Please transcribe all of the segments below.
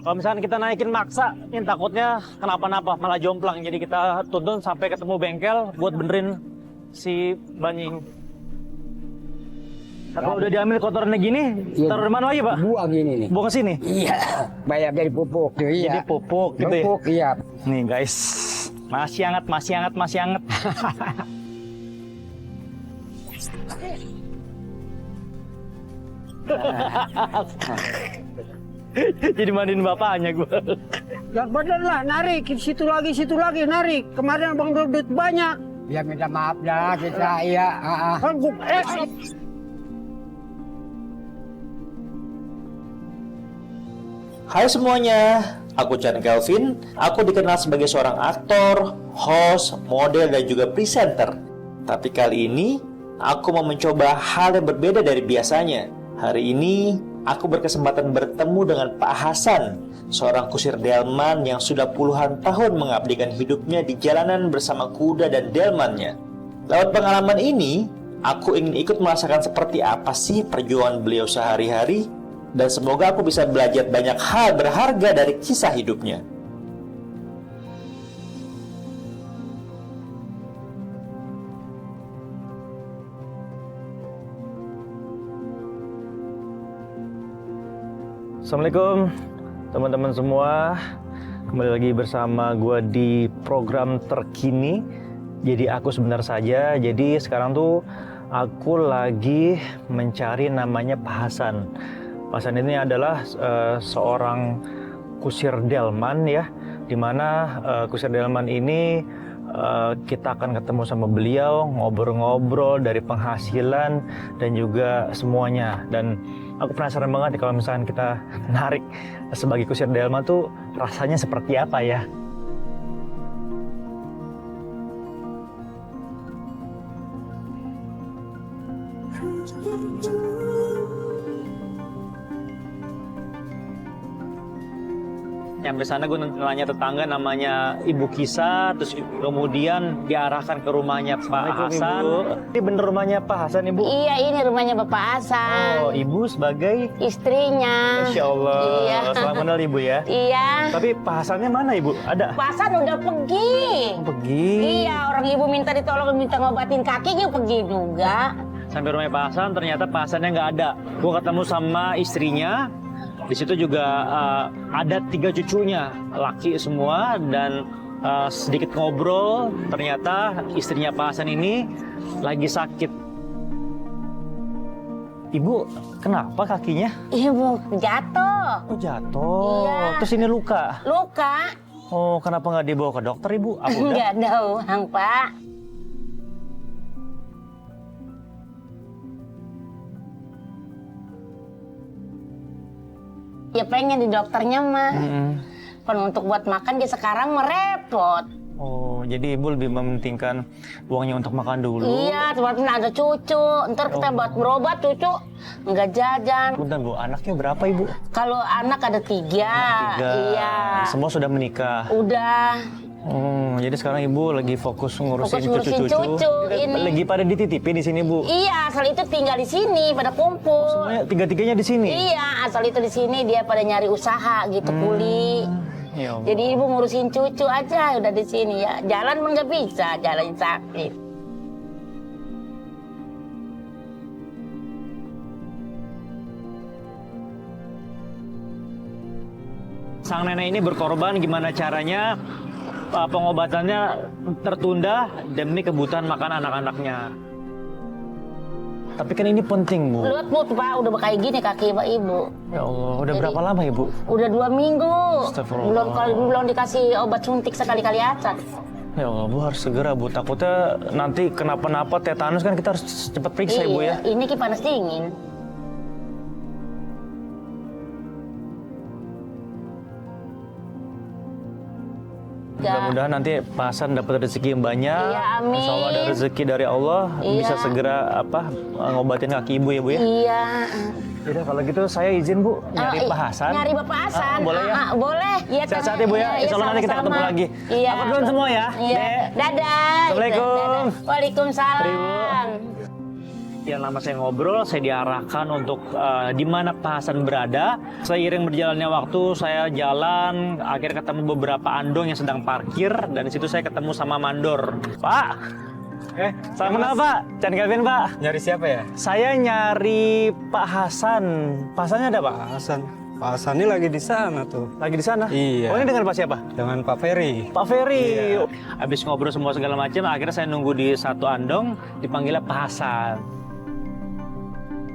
Kalau misalkan kita naikin maksa, ini takutnya kenapa-napa, malah jomplang. Jadi kita tuntun sampai ketemu bengkel buat benerin si bannying. Nah, kalau udah diambil kotorannya gini, taruh di mana lagi, Pak? Buang ini nih. Buang ke sini? Iya, banyak dari pupuk tuh, iya. Jadi pupuk gitu ya? Pupuk, iya. Nih guys, masih hangat, masih hangat, masih hangat. Jadi mandiin bapaknya gue. Ya bener lah, narik situ lagi, narik. Kemarin abang duit banyak. Ya minta maaf dah kita, iya. Kan Hai semuanya, aku Chan Kelvin. Aku dikenal sebagai seorang aktor, host, model, dan juga presenter. Tapi kali ini, aku mau mencoba hal yang berbeda dari biasanya. Hari ini, aku berkesempatan bertemu dengan Pak Hasan, seorang kusir delman yang sudah puluhan tahun mengabdikan hidupnya di jalanan bersama kuda dan delmannya. Lewat pengalaman ini, aku ingin ikut merasakan seperti apa sih perjuangan beliau sehari-hari, dan semoga aku bisa belajar banyak hal berharga dari kisah hidupnya. Assalamualaikum teman-teman semua. Kembali lagi bersama gue di program terkini. Jadi aku sebentar saja. Jadi sekarang tuh aku lagi mencari namanya Pak Hasan. Pak Hasan ini adalah seorang kusir delman ya. Dimana kusir delman ini kita akan ketemu sama beliau, ngobrol-ngobrol dari penghasilan dan juga semuanya. Dan aku penasaran banget nih kalau misalkan kita narik sebagai kusir delman tuh rasanya seperti apa ya? Sampai sana gue nanya tetangga namanya Ibu Kisa, terus kemudian diarahkan ke rumahnya Pak Hasan. Ini bener rumahnya Pak Hasan, Ibu? Iya, ini rumahnya Bapak Hasan. Oh, Ibu sebagai istrinya. Masya Allah. Iya. Selamat kenal Ibu ya. Iya. Tapi Pak Hasannya mana Ibu? Ada? Pak Hasan udah pergi. Oh, pergi. Iya, orang Ibu minta ditolong, minta ngobatin kaki, dia pergi juga. Sampai rumahnya Pak Hasan, ternyata Pak Hasannya nggak ada. Gue ketemu sama istrinya. Di situ juga ada 3 cucunya, laki semua, dan sedikit ngobrol. Ternyata istrinya Pak Hasan ini lagi sakit. Ibu, kenapa kakinya? Ibu jatuh. Oh, jatuh. Iya. Terus ini luka. Luka. Oh, kenapa nggak dibawa ke dokter, Ibu? Apa udah? Enggak ada uang, Pak. Ya pengen di dokternya mah. Kalau untuk buat makan dia sekarang merepot. Oh, jadi Ibu lebih mementingkan uangnya untuk makan dulu. Iya, sebabnya ada cucu. Ntar kita buat berobat cucu nggak jajan. Bentar Bu, anaknya berapa Ibu? Kalau anak ada 3. 3. Iya. Semua sudah menikah. Udah. Jadi sekarang Ibu lagi fokus ngurusin Ngurusin cucu-cucu. cucu ini. Lagi pada dititipin di sini Bu. Iya, asal itu tinggal di sini pada kumpul. Semuanya 3-3-nya di sini. Iya, asal itu di sini dia pada nyari usaha gitu kuli. Ya Allah. Jadi ibu ngurusin cucu aja udah di sini ya. Jalan pun nggak bisa, jalan sakit. Sang nenek ini berkorban gimana caranya pengobatannya tertunda demi kebutuhan makan anak-anaknya. Tapi kan ini penting Bu. Lihat Bu, Pak, udah kayak gini kaki ibu. Ya Allah, udah berapa lama Ibu? Udah 2 minggu. Astagfirullah. Belum dikasih obat suntik sekali-kali aja. Ya Allah, Bu harus segera Bu. Takutnya nanti kenapa-napa tetanus kan kita harus cepat periksa Iya, Bu ya. ini ki panas dingin. Mudah-mudahan nanti Pak Hasan dapat rezeki yang banyak. Iya, amin. Insya Allah ada rezeki dari Allah, Iya. bisa segera ngobatin kaki Ibu ya Bu ya. Iya. Yaudah kalau gitu saya izin Bu nyari Pak Hasan. Nyari Bapak Hasan. Boleh ya? Boleh. Iya, Sehat-sehat ya Bu ya. Insya Allah nanti kita ketemu sama-sama. lagi. Iya. Aku duluan semua ya. Iya. Dek. Dadah. Assalamualaikum. Dadah. Waalaikumsalam. Mari, Bu. sekian lama saya ngobrol, saya diarahkan untuk di mana Pak Hasan berada. Seiring berjalannya waktu, saya jalan, akhirnya ketemu beberapa andong yang sedang parkir, dan di situ saya ketemu sama mandor. Pak, salam kenal Pak, Chan Kelvin Pak. Nyari siapa ya? Saya nyari Pak Hasan. Pak Hasannya ada Pak? Pak Hasan ini lagi di sana tuh. Lagi di sana? Iya. Oh, ini dengan Pak siapa? Dengan Pak Ferry. Pak Ferry. Iya. Habis ngobrol semua segala macam, akhirnya saya nunggu di satu andong, dipanggilnya Pak Hasan.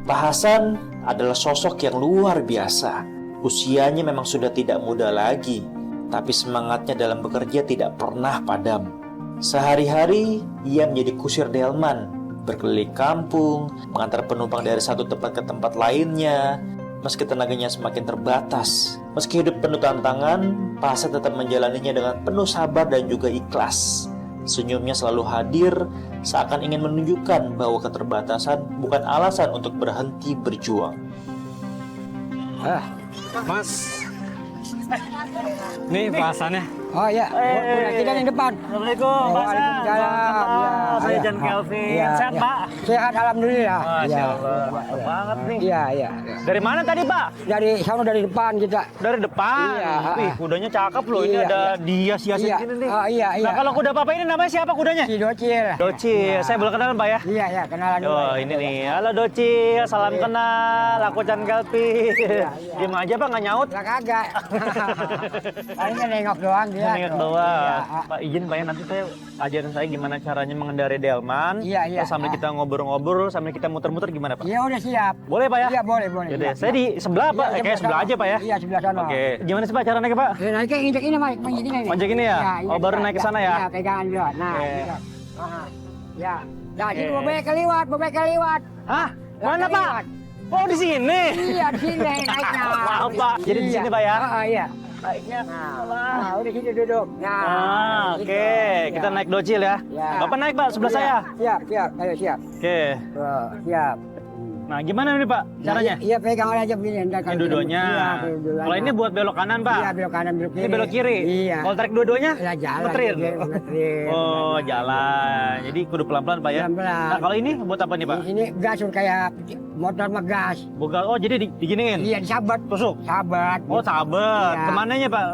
Pak Hasan adalah sosok yang luar biasa. Usianya memang sudah tidak muda lagi, tapi semangatnya dalam bekerja tidak pernah padam. Sehari-hari ia menjadi kusir delman, berkeliling kampung, mengantar penumpang dari satu tempat ke tempat lainnya. Meski tenaganya semakin terbatas, meski hidup penuh tantangan, Pak Hasan tetap menjalaninya dengan penuh sabar dan juga ikhlas. Senyumnya selalu hadir, seakan ingin menunjukkan bahwa keterbatasan bukan alasan untuk berhenti berjuang. Mas. Nih Pak Hasannya. Oh iya, kita di depan. Assalamualaikum Pak Hasan. Waalaikumsalam. Kenal, saya Iya. Chan Kelvin. Iya, Sehat iya. Pak? Sehat alhamdulillah. Masya Iya. Allah, mantap banget nih. Iya, iya. Dari mana tadi Pak? Dari sana dari depan kita. Dari depan. Iya. Wih, kudanya cakep loh. Ini Iya, ada iya. dihias-hiasin Iya. gini nih. Oh, iya, iya. Nah, kalau kuda Bapak ini namanya siapa kudanya? Si Docil. Doci. Saya boleh kenalan Pak ya? Iya, iya, kenalan dulu. Oh, ini nih. Halo Doci, salam kenal. Aku Chan Kelvin. Diam aja Pak, nggak nyaut. Lah kagak. Palingnya nengok doang dia. Nengok tuh. doang. Iya, Pak izin Pak ya, nanti saya ajarin saya gimana caranya mengendarai delman. Iya, iya. Terus sambil kita ngobrol-ngobrol, sambil kita muter-muter gimana Pak? Iya, udah siap. Boleh Pak ya? Iya, boleh, boleh. Yaudah, Iya, saya iya. di sebelah Pak. Iya, Kayak sebelah sana. aja Pak ya? Iya, sebelah sana. Oke. Gimana sih Pak cara naiknya Pak? Naiknya injek ini, Mas. Manjek ini. Manjek ini ya? Iya, Oh, baru iya, naik ke iya. sana ya? Iya, pegangan dulu. Nah, Oke. gitu. Ya. Nah, Oke. sini bebek keliwat, bebek keliwat. Hah? Mana Pak? Keliwat. Oh, di sini. Iya, di sini naiknya. Maaf Pak. Jadi di Iya. sini Pak ya? Iya. Naiknya. Nah, udah sini duduk. Nah, Oke. gitu. Kita naik docil ya. Ya. Bapak naik Pak sebelah saya. Siap, siap. Ayo, siap. Oke. Tuh, siap. Nah, gimana nih Pak caranya? Iya, pegang aja begini. Ntar Ini kalau dua-duanya. Iya, dua-duanya. Kalau ini buat belok kanan Pak. Iya, belok kanan, belok kiri. Ini belok kiri. Iya. Kalau tarik dua-duanya? Ya, jalan. Muterin. Muterin. Oh, jalan. Jadi kudu pelan-pelan Pak ya. Pelan-pelan. Nah, kalau ini buat apa nih Pak? Di sini gas kayak motor ngegas. Bukan. Oh, jadi diginiin. Iya, disabat. Tusuk. Sabat. Oh, sabar. Iya. Kemananya Pak?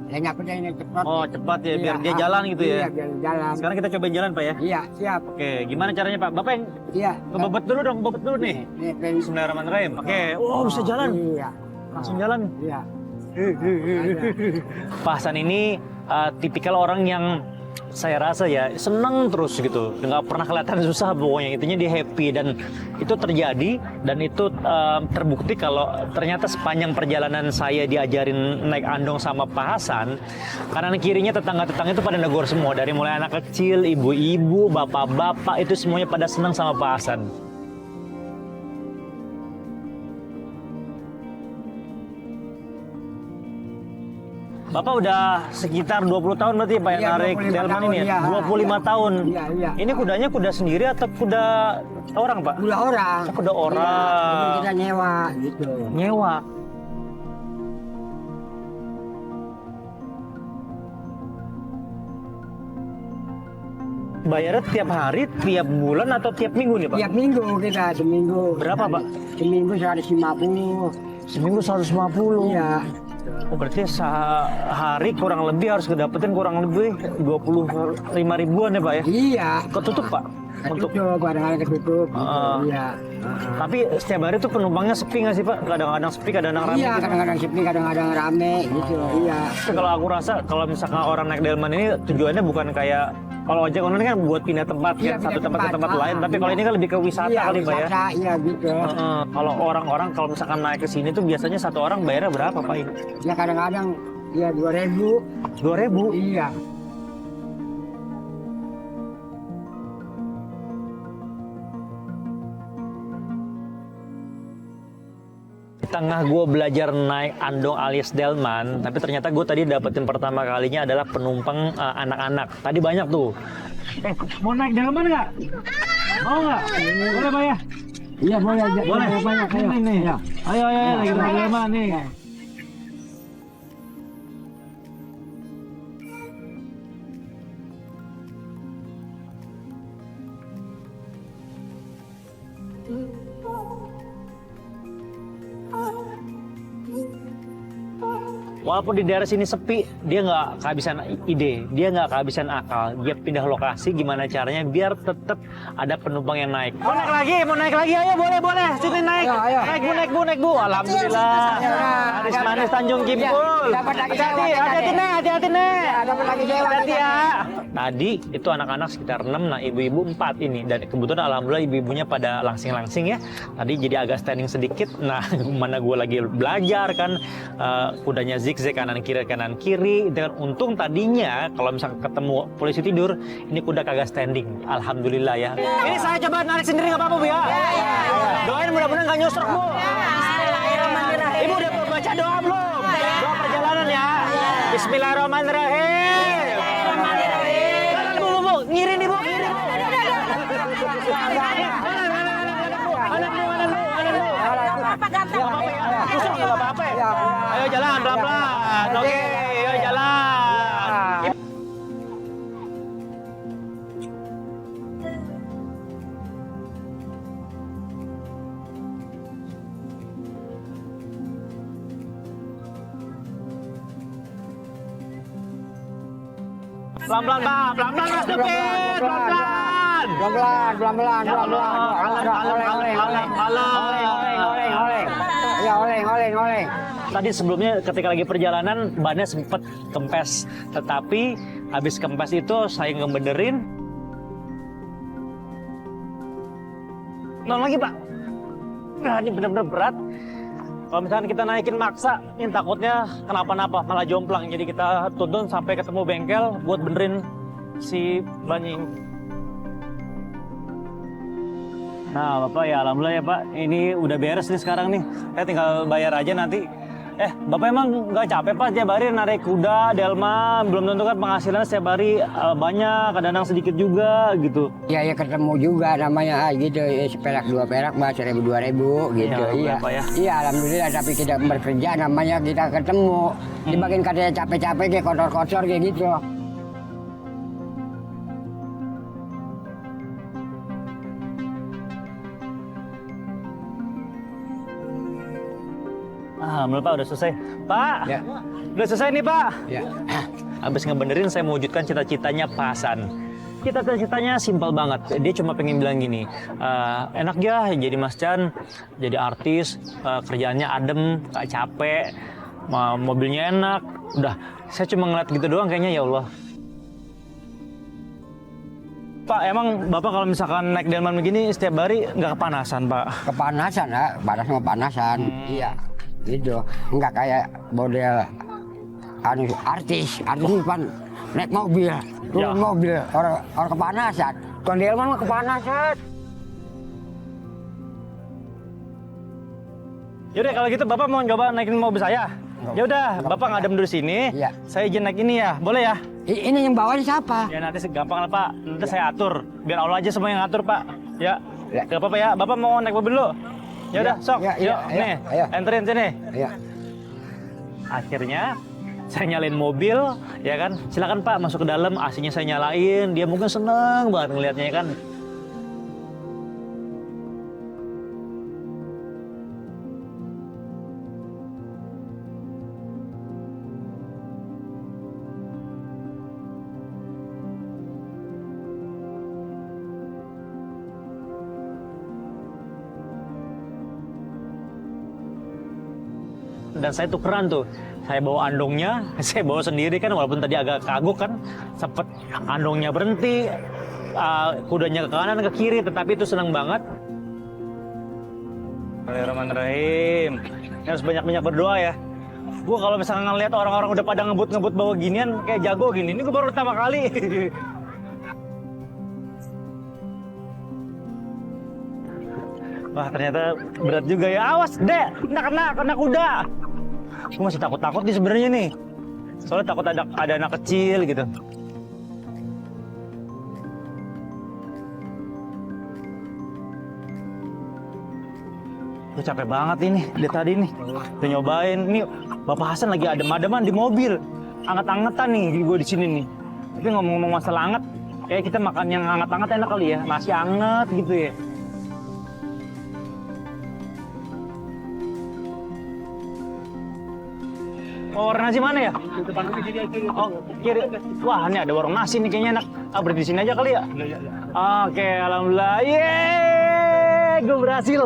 Ya, nyakutnya ini cepat. Oh, cepat ya, biar Iya, dia jalan gitu ya. Iya, biar jalan. Sekarang kita cobain jalan Pak ya. Iya, siap. Oke, gimana caranya Pak? Bapak yang Iya. ngebebet dulu dong, bebet dulu nih. Nih, pen. Bismillahirrahmanirrahim. Oke, oh bisa jalan. Iya. Langsung jalan. Iya. Pak Hasan ini tipikal orang yang saya rasa ya seneng terus gitu, nggak pernah kelihatan susah pokoknya, intinya dia happy, dan itu terjadi dan itu terbukti kalau ternyata sepanjang perjalanan saya diajarin naik andong sama Pak Hasan, kanan kirinya tetangga-tetangga itu pada negor semua, dari mulai anak kecil, ibu-ibu, bapak-bapak, itu semuanya pada senang sama Pak Hasan. Bapak udah sekitar 20 tahun berarti Pak yang Iya, narik 25 delman tahun, ini ya? iya. 25 tahun. Iya, iya. Ini kudanya kuda sendiri atau kuda orang Pak? Udah orang. Oh, kuda orang. Iya, jadi kita nyewa gitu. Nyewa. Bayarnya tiap hari, tiap bulan atau tiap minggu nih Pak? Tiap minggu kita, seminggu. Berapa, Pak? Seminggu 150. Seminggu 150. Iya. Oh, berarti sehari kurang lebih harus kedapetin kurang lebih 25 ribuan ya Pak ya? Iya. Ketutup Pak? Untuk Ketutup, kadang-kadang ketutup. gitu. Iya. Tapi setiap hari tuh penumpangnya sepi nggak sih Pak? Kadang-kadang sepi, kadang-kadang rame. Iya, gitu. kadang-kadang sepi, kadang-kadang rame gitu. Iya. Tapi kalau aku rasa kalau misalkan orang naik delman ini tujuannya bukan kayak kalau ojek online kan buat pindah tempat Iya, kan, satu pindah tempat ke tempat tempat. lain. Tapi kalau ini kan lebih ke wisata Iya, kali Pak ya. wisata, iya gitu. Kalau orang-orang kalau misalkan naik ke sini tuh biasanya satu orang bayarnya berapa Pak ini? Ya kadang-kadang ya 2.000. 2.000. Iya. Di tengah gue belajar naik andong alias delman, tapi ternyata gue tadi dapetin pertama kalinya adalah penumpang anak-anak. Tadi banyak tuh. Mau naik delman nggak? Mau nggak? Boleh Pak ya? Iya boleh. Boleh. Banyak, ayo. Ini nih. Iya. Ayo, lagi naik delman nih. Walaupun di daerah sini sepi, dia nggak kehabisan ide, dia nggak kehabisan akal. Dia pindah lokasi gimana caranya biar tetap ada penumpang yang naik. Mau naik lagi, ayo boleh. Sini naik. Ayo. Naik bu. Alhamdulillah. Manis Tanjung Kimpul. Dapat lagi Hati-hati nih. Dapat lagi sewa. Hati ya. Tadi itu anak-anak sekitar 6, nah ibu-ibu 4 ini. Dan kebetulan alhamdulillah ibu-ibunya pada langsing-langsing ya. Tadi jadi agak standing sedikit. Nah, mana gue lagi belajar kan, kudanya zigzag kanan kiri. Dengan untung tadinya kalau misalnya ketemu polisi tidur, ini kuda kagak standing. Alhamdulillah ya. Ini saya coba narik sendiri nggak apa-apa bu ya? Doain mudah-mudahan nggak nyosrok bu. Ibu udah baca doa belum? Doa perjalanan ya. Bismillahirrahmanirrahim. Bu, ngiri nih bu. Nggak apa-apa ya. Ayo jalan pelan-pelan. Oke, ayo jalan. Pelan-pelan Pak, pelan-pelan Mas Dupit, pelan-pelan. Pelan-pelan. Ya, oleng. Tadi sebelumnya ketika lagi perjalanan bannya sempat kempes, tetapi habis kempes itu saya ngebenerin. Lagi Pak, nah ini benar-benar berat. Kalau misalnya kita naikin maksa, ini takutnya kenapa-napa, malah jomplang. Jadi kita tuntun sampai ketemu bengkel buat benerin si bannya. Nah Bapak ya alhamdulillah ya Pak, ini udah beres nih sekarang nih. Saya tinggal bayar aja nanti. Bapak emang nggak capek Pak setiap hari narik kuda, delman? Belum tentu kan penghasilan setiap hari banyak, kadang-kadang sedikit juga gitu. Ya ketemu juga namanya gitu, seperak 2 perak, 1.000 2.000 gitu. Ya, Pak, ya. Iya alhamdulillah, tapi kita bekerja namanya kita ketemu. Dibagian katanya capek-capek kayak kotor-kotor kayak gitu. Alhamdulillah Pak udah selesai. Pak, Ya. udah selesai nih Pak. Ya. Habis ngebenerin saya mewujudkan cita-citanya Pak Hasan. Cita-citanya simpel banget. Dia cuma pengen bilang gini, enak ya jadi Mas Chan, jadi artis, kerjaannya adem, gak capek, mobilnya enak. Udah, saya cuma ngeliat gitu doang kayaknya ya Allah. Pak, emang Bapak kalau misalkan naik delman begini setiap hari nggak kepanasan Pak? Kepanasan ya, panas sama panasan. Iya, gitu. Enggak kayak model artis kan naik mobil, turun mobil, orang kepanasan. Kalau delman mah kepanasan. Yaudah kalau gitu Bapak mau coba naikin mobil saya? Ya udah, Bapak ngadem dulu sini. Iya. Saya izin naik ini ya, boleh ya? Ini yang bawanya siapa? Ya nanti gampang lah Pak, nanti saya atur. Biar Allah aja semua yang ngatur Pak. Ya, Ya. gak apa-apa ya. Bapak mau naik mobil dulu? Ya udah, sok. Ya, Yuk, ayo, nih, ayo. enterin sini. Iya. Akhirnya saya nyalain mobil, ya kan? Silakan Pak masuk ke dalam, AC-nya saya nyalain. Dia mungkin seneng banget ngelihatnya ya kan. Dan saya tukeran tuh, saya bawa andongnya, saya bawa sendiri kan, walaupun tadi agak kagok kan, sempet andongnya berhenti, kudanya ke kanan ke kiri, tetapi itu senang banget. Bismillahirrahmanirrahim. Harus banyak-banyak berdoa ya. Gua kalau misalnya ngeliat orang-orang udah pada ngebut-ngebut bawa ginian kayak jago gini, ini gue baru pertama kali. Wah ternyata berat juga ya. Awas Dek, kena kuda. Gue masih takut-takut nih sebenarnya nih. Soalnya takut ada anak kecil gitu. Gue capek banget ini dari tadi nih. Udah nyobain. Ini Bapak Hasan lagi adem-ademan di mobil. Anget-angetan nih gue di sini nih. Tapi ngomong-ngomong masalah anget, kayak kita makan yang anget-anget enak kali ya. Nasi anget gitu ya. Oh, warung nasi mana ya? Oh, kiri. Wah, ini ada warung nasi nih kayaknya enak. Ah, berhenti di sini aja kali ya? Oke, alhamdulillah. Yeay, gue berhasil.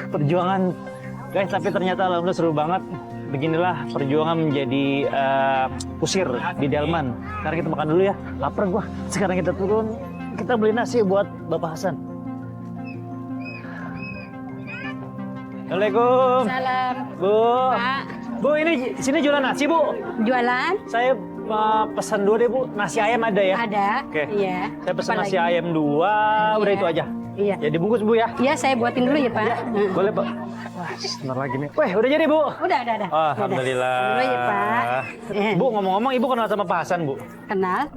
Perjuangan. Guys, tapi ternyata alhamdulillah seru banget. Beginilah perjuangan menjadi kusir di Delman. Sekarang kita makan dulu ya. Lapar gua. Sekarang kita turun. Kita beli nasi buat Bapak Hasan. Assalamualaikum. Salam. Bu. Pak. Bu, ini sini jualan nasi, Bu. Jualan? Saya pesan dua deh, Bu. Nasi ayam ada ya? Ada. Oke. Iya. Saya pesan Apa nasi lagi? ayam 2, udah Iya. itu aja. Iya. Ya dibungkus, Bu ya. Iya, saya buatin dulu ya, Pak. Boleh, Pak. Wah, sebentar lagi nih. Weh, udah jadi, Bu. Udah. Alhamdulillah. Dulu ya, Pak. Bu, ngomong-ngomong, Ibu kenal sama Pak Hasan, Bu? Kenal?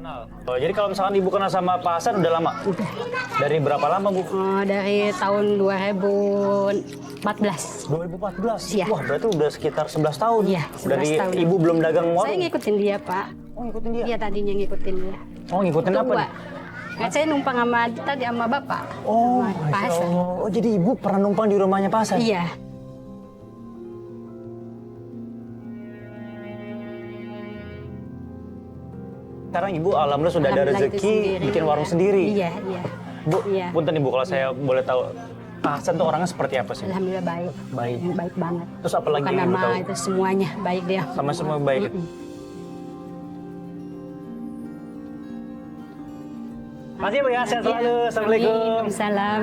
Oh, jadi kalau misalkan Ibu kenal sama Pak Hasan udah lama? Udah. Dari berapa lama, Bu? Oh, dari tahun 2014. 2014? Iya. Wah, berarti udah sekitar 11 tahun. Iya, 11 Dari tahun. Ibu belum dagang warung? Saya ngikutin dia, Pak. Oh, ngikutin dia? Iya, tadinya ngikutin dia. Oh, ngikutin apa Tua. nih? Nah, saya numpang sama tadi sama Bapak. Oh, Sama Pak Masya Hasan. Allah. Oh, jadi Ibu pernah numpang di rumahnya Pak Hasan? Iya. Sekarang Ibu alhamdulillah sudah ada Alhamdulillah itu rezeki sendiri, bikin warung iya. sendiri. Iya. Bu, Iya. punten Ibu kalau saya boleh tahu, Pak Hasan tuh orangnya seperti apa sih? Alhamdulillah baik. Baik. Baik banget. Terus apa lagi Bukan yang Ibu nama tahu? itu semuanya baik dia. Sama semua baik. Makasih Bu ya, sehat selalu. Assalamualaikum. Waalaikumsalam.